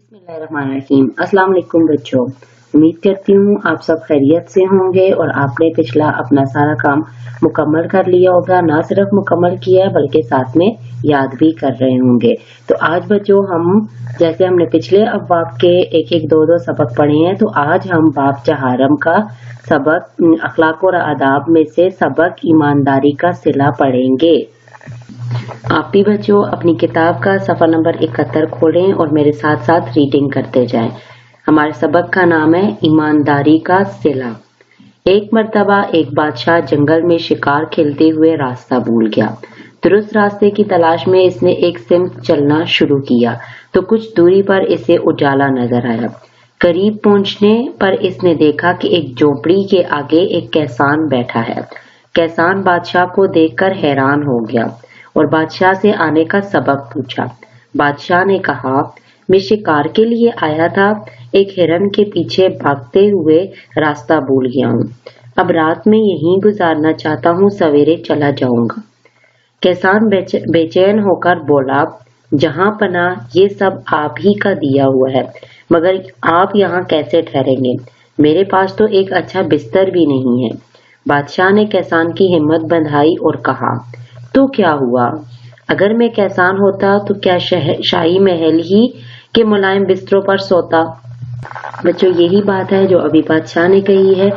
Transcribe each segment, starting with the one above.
बिस्मिल्लाहिर्रहमानिर्रहीम। अस्सलाम वालेकुम बच्चों, उम्मीद करती हूँ आप सब खैरियत से होंगे और आपने पिछला अपना सारा काम मुकम्मल कर लिया होगा। ना सिर्फ मुकम्मल किया है बल्कि साथ में याद भी कर रहे होंगे। तो आज बच्चों हम जैसे हमने पिछले अब्वाब के एक एक दो सबक पढ़े हैं, तो आज हम बाब चहारम का सबक अखलाक और आदाब में से सबक ईमानदारी का सिला पढ़ेंगे। आप भी बच्चों अपनी किताब का सफ़ा नंबर 71 खोलें और मेरे साथ साथ रीडिंग करते जाएं। हमारे सबक का नाम है ईमानदारी का सिला। एक मर्तबा एक बादशाह जंगल में शिकार खेलते हुए रास्ता भूल गया। दुरुस्त रास्ते की तलाश में इसने एक सिमत चलना शुरू किया तो कुछ दूरी पर इसे उजाला नजर आया। करीब पहुंचने पर इसने देखा कि एक झोपड़ी के आगे एक कैसान बैठा है। कैसान बादशाह को देखकर हैरान हो गया और बादशाह से आने का सबब पूछा। बादशाह ने कहा, मैं शिकार के लिए आया था, एक हिरन के पीछे भागते हुए रास्ता भूल गया हूँ। अब रात में यहीं गुजारना चाहता हूँ, सवेरे चला जाऊंगा। किसान बेचैन होकर बोला, जहाँ पना ये सब आप ही का दिया हुआ है, मगर आप यहाँ कैसे ठहरेंगे? मेरे पास तो एक अच्छा बिस्तर भी नहीं है। बादशाह ने किसान की हिम्मत बंधाई और कहा, तो क्या हुआ? अगर मैं किसान होता तो क्या शाही महल ही के मुलायम बिस्तरों पर सोता? बच्चों यही बात है जो अभी बादशाह ने कही है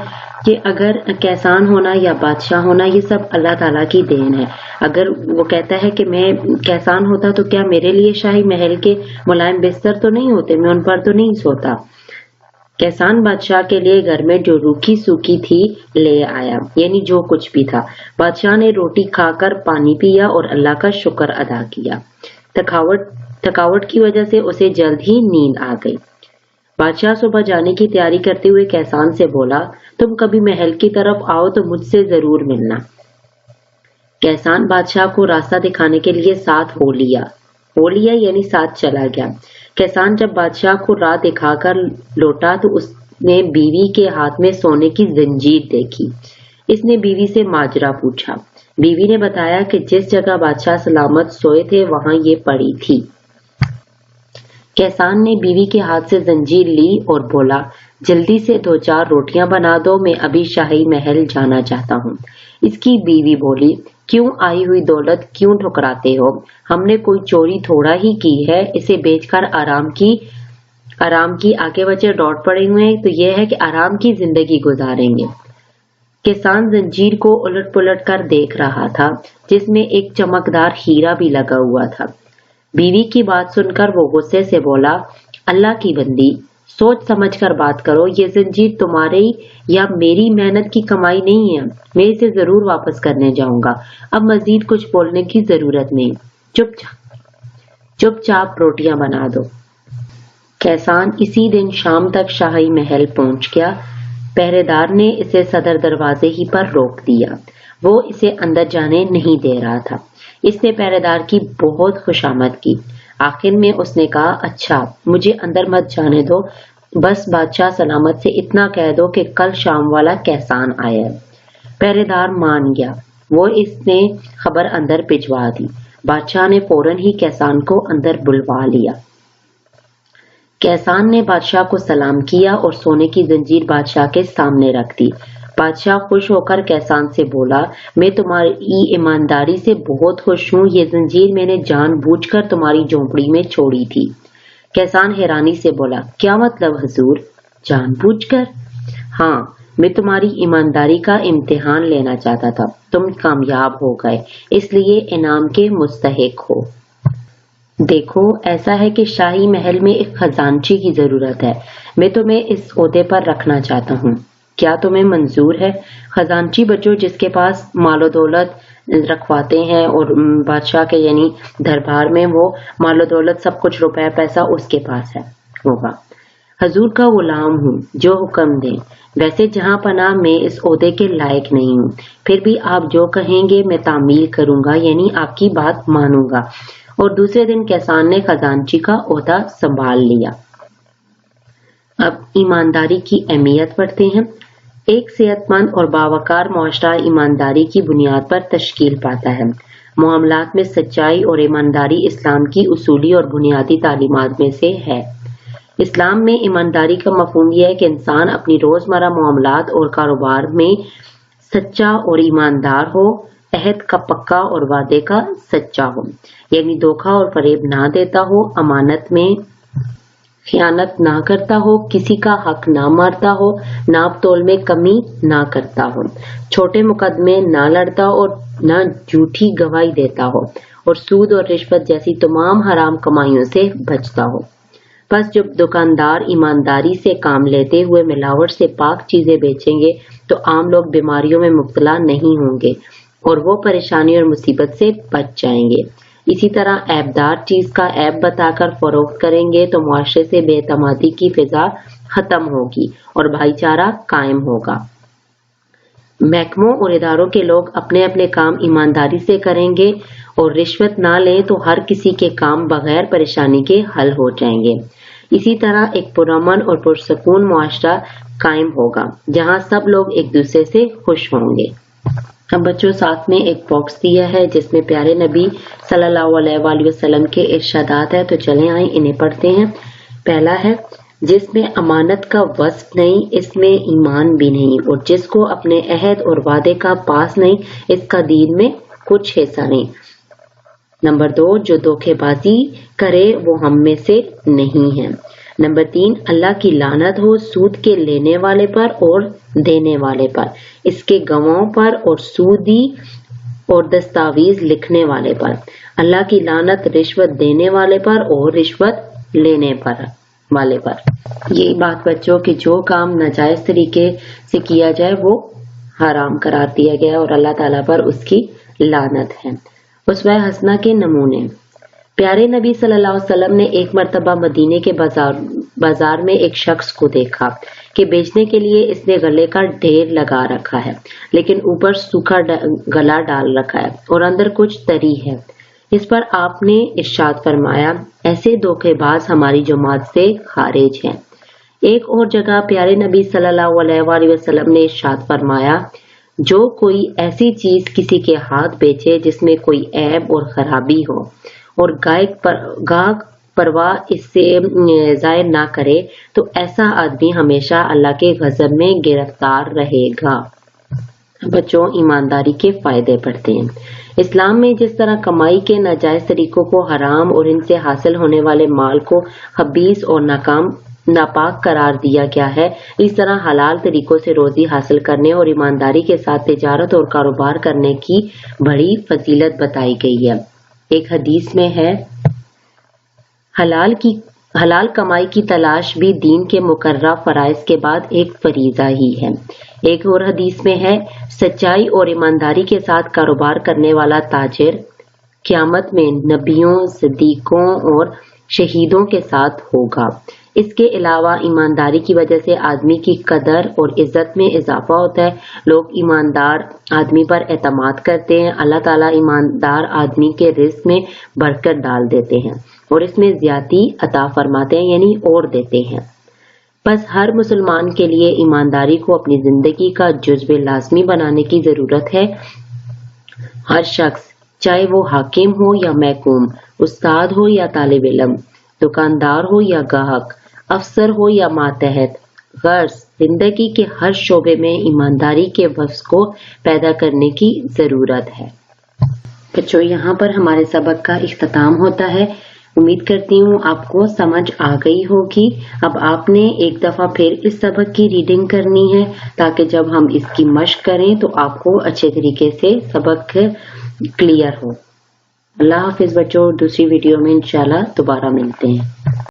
कि अगर किसान होना या बादशाह होना ये सब अल्लाह ताला की देन है। अगर वो कहता है कि मैं किसान होता तो क्या मेरे लिए शाही महल के मुलायम बिस्तर तो नहीं होते, मैं उन पर तो नहीं सोता। किसान बादशाह के लिए घर में जो रूखी सूखी थी ले आया, यानी जो कुछ भी था। बादशाह ने रोटी खाकर पानी पिया और अल्लाह का शुक्र अदा किया। थकावट की वजह से उसे जल्द ही नींद आ गई। बादशाह सुबह जाने की तैयारी करते हुए किसान से बोला, तुम कभी महल की तरफ आओ तो मुझसे जरूर मिलना। किसान बादशाह को रास्ता दिखाने के लिए साथ हो लिया यानी साथ चला गया। किसान जब बादशाह को राह दिखाकर लौटा तो उसने बीवी के हाथ में सोने की जंजीर देखी। इसने बीवी से माजरा पूछा। बीवी ने बताया कि जिस जगह बादशाह सलामत सोए थे वहां ये पड़ी थी। किसान ने बीवी के हाथ से जंजीर ली और बोला, जल्दी से 2-4 रोटियां बना दो, मैं अभी शाही महल जाना चाहता हूँ। इसकी बीवी बोली, क्यों आई हुई दौलत क्यों ठुकराते हो? हमने कोई चोरी थोड़ा ही की है, इसे बेचकर आराम की आगे बच्चे दौड़ पड़े हुए हैं, तो यह है कि आराम की जिंदगी गुजारेंगे। किसान जंजीर को उलट पुलट कर देख रहा था जिसमें एक चमकदार हीरा भी लगा हुआ था। बीवी की बात सुनकर वो गुस्से से बोला, अल्लाह की बंदी, सोच समझ कर बात करो, ये जंजीर तुम्हारी या मेरी मेहनत की कमाई नहीं है। मैं इसे जरूर वापस करने जाऊंगा। अब मजीद कुछ बोलने की जरूरत नहीं, चुपचाप रोटियां बना दो। किसान इसी दिन शाम तक शाही महल पहुंच गया। पहरेदार ने इसे सदर दरवाजे ही पर रोक दिया। वो इसे अंदर जाने नहीं दे रहा था। इसने पहरेदार की बहुत खुशामद की। आखिर में उसने कहा, अच्छा मुझे अंदर मत जाने दो, बस बादशाह सलामत से इतना कह दो कि कल शाम वाला किसान आया। पहरेदार मान गया। वो इसने खबर अंदर भिजवा दी। बादशाह ने फौरन ही किसान को अंदर बुलवा लिया। किसान ने बादशाह को सलाम किया और सोने की जंजीर बादशाह के सामने रख दी। बादशाह खुश होकर किसान से बोला, मैं तुम्हारी ईमानदारी से बहुत खुश हूँ। ये जंजीर मैंने जानबूझकर तुम्हारी झोंपड़ी में छोड़ी थी। किसान हैरानी से बोला, क्या मतलब हुजूर? जानबूझकर? हाँ, मैं तुम्हारी ईमानदारी का इम्तिहान लेना चाहता था। तुम कामयाब हो गए, इसलिए इनाम के मुस्तहिक हो। देखो, ऐसा है कि शाही महल में एक खजांची की जरूरत है। मैं तुम्हें इस ओहदे पर रखना चाहता हूँ, क्या तुम्हें मंजूर है? खजांची बच्चों जिसके पास मालो दौलत रखवाते हैं और बादशाह के यानी दरबार में वो मालो दौलत सब कुछ रुपया पैसा उसके पास है होगा। हजूर का गुलाम हूँ, जो हुक्म दें। वैसे जहाँ पना मैं इस ओहदे के लायक नहीं हूँ, फिर भी आप जो कहेंगे मैं तामील करूंगा, यानी आपकी बात मानूंगा। और दूसरे दिन किसान ने खजांची का ओहदा संभाल लिया। अब ईमानदारी की अहमियत पढ़ते हैं। एक सेहतमंद और बावकार मुआशरा ईमानदारी की बुनियाद पर तश्कील पाता है। मामलात में सच्चाई और ईमानदारी इस्लाम की उसूली और बुनियादी तालीमात में से है। اسلام میں ایمانداری کا مفہوم یہ ہے کہ انسان اپنی روزمرہ معاملات اور کاروبار میں سچا اور ایماندار ہو، عہد کا پکا اور وعدے کا سچا ہو، یعنی دھوکہ اور فریب نہ دیتا ہو، امانت میں خیانت نہ کرتا ہو، کسی کا حق نہ مارتا ہو، ناپ تول میں کمی نہ کرتا ہو، چھوٹے مقدمے نہ لڑتا اور نہ جھوٹی گواہی دیتا ہو، اور سود اور رشوت جیسی تمام حرام کمائیوں سے بچتا ہو۔ بس جب دکاندار ایمانداری سے کام لیتے ہوئے ملاوٹ سے پاک چیزیں بیچیں گے تو عام لوگ بیماریوں میں مبتلا نہیں ہوں گے اور وہ پریشانی اور مصیبت سے بچ جائیں گے۔ اسی طرح عیبدار چیز کا عیب بتا کر فروخت کریں گے تو معاشرے سے بے اعتمادی کی فضا ختم ہوگی اور بھائی چارہ قائم ہوگا۔ محکموں اور اداروں کے لوگ اپنے اپنے کام ایمانداری سے کریں گے اور رشوت نہ لیں تو ہر کسی کے کام بغیر پریشانی کے حل ہو جائیں گے۔ اسی طرح ایک پرامن اور پرسکون معاشرہ قائم ہوگا جہاں سب لوگ ایک دوسرے سے خوش ہوں گے۔ اب بچوں ساتھ میں ایک باکس دیا ہے جس میں پیارے نبی صلی اللہ علیہ وآلہ وسلم کے ارشادات ہے، تو چلیں آئیں انہیں پڑھتے ہیں۔ پہلا ہے، جس میں امانت کا وصف نہیں اس میں ایمان بھی نہیں، اور جس کو اپنے عہد اور وعدے کا پاس نہیں اس کا دین میں کچھ حصہ نہیں۔ نمبر 2، جو دھوکے بازی کرے وہ ہم میں سے نہیں ہے۔ نمبر 3، اللہ کی لعنت ہو سود کے لینے والے پر اور دینے والے پر، اس کے گواہوں پر اور سودی اور دستاویز لکھنے والے پر، اللہ کی لعنت رشوت دینے والے پر اور رشوت لینے والے پر۔ یہی بات بچوں کہ جو کام ناجائز طریقے سے کیا جائے وہ حرام قرار دیا گیا اور اللہ تعالیٰ پر اس کی لعنت ہے۔ اسوہ حسنہ کے نمونے۔ پیارے نبی صلی اللہ علیہ وسلم نے ایک مرتبہ مدینے کے بازار میں ایک شخص کو دیکھا کہ بیچنے کے لیے اس نے غلے کا ڈھیر لگا رکھا ہے لیکن اوپر سوکھا گلا ڈال رکھا ہے اور اندر کچھ تری ہے۔ اس پر آپ نے ارشاد فرمایا، ایسے دھوکے باز ہماری جماعت سے خارج ہیں۔ ایک اور جگہ پیارے نبی صلی اللہ علیہ وآلہ وسلم نے ارشاد فرمایا، جو کوئی ایسی چیز کسی کے ہاتھ بیچے جس میں کوئی عیب اور خرابی ہو اور گاہک پرواہ اس سے ظاہر نہ کرے تو ایسا آدمی ہمیشہ اللہ کے غضب میں گرفتار رہے گا۔ بچوں ایمانداری کے فائدے پڑھتے ہیں۔ اسلام میں جس طرح کمائی کے ناجائز طریقوں کو حرام اور ان سے حاصل ہونے والے مال کو خبیث اور ناپاک قرار دیا گیا ہے، اس طرح حلال طریقوں سے روزی حاصل کرنے اور ایمانداری کے ساتھ تجارت اور کاروبار کرنے کی بڑی فضیلت بتائی گئی ہے۔ ایک حدیث میں ہے، حلال کمائی کی تلاش بھی دین کے مقررہ فرائض کے بعد ایک فریضہ ہی ہے۔ ایک اور حدیث میں ہے، سچائی اور ایمانداری کے ساتھ کاروبار کرنے والا تاجر قیامت میں نبیوں، صدیقوں اور شہیدوں کے ساتھ ہوگا۔ اس کے علاوہ ایمانداری کی وجہ سے آدمی کی قدر اور عزت میں اضافہ ہوتا ہے۔ لوگ ایماندار آدمی پر اعتماد کرتے ہیں۔ اللہ تعالیٰ ایماندار آدمی کے رزق میں برکت ڈال دیتے ہیں اور اس میں زیادتی عطا فرماتے ہیں، یعنی اور دیتے ہیں۔ بس ہر مسلمان کے لیے ایمانداری کو اپنی زندگی کا جزو لازمی بنانے کی ضرورت ہے۔ ہر شخص، چاہے وہ حاکم ہو یا محکوم، استاد ہو یا طالب علم، دکاندار ہو یا گاہک، افسر ہو یا ماتحت، غرض زندگی کے ہر شعبے میں ایمانداری کے وصف کو پیدا کرنے کی ضرورت ہے۔ بچوں یہاں پر ہمارے سبق کا اختتام ہوتا ہے۔ امید کرتی ہوں آپ کو سمجھ آ گئی ہوگی۔ اب آپ نے ایک دفعہ پھر اس سبق کی ریڈنگ کرنی ہے تاکہ جب ہم اس کی مشق کریں تو آپ کو اچھے طریقے سے سبق کلیئر ہو۔ اللہ حافظ بچوں، دوسری ویڈیو میں انشاءاللہ دوبارہ ملتے ہیں۔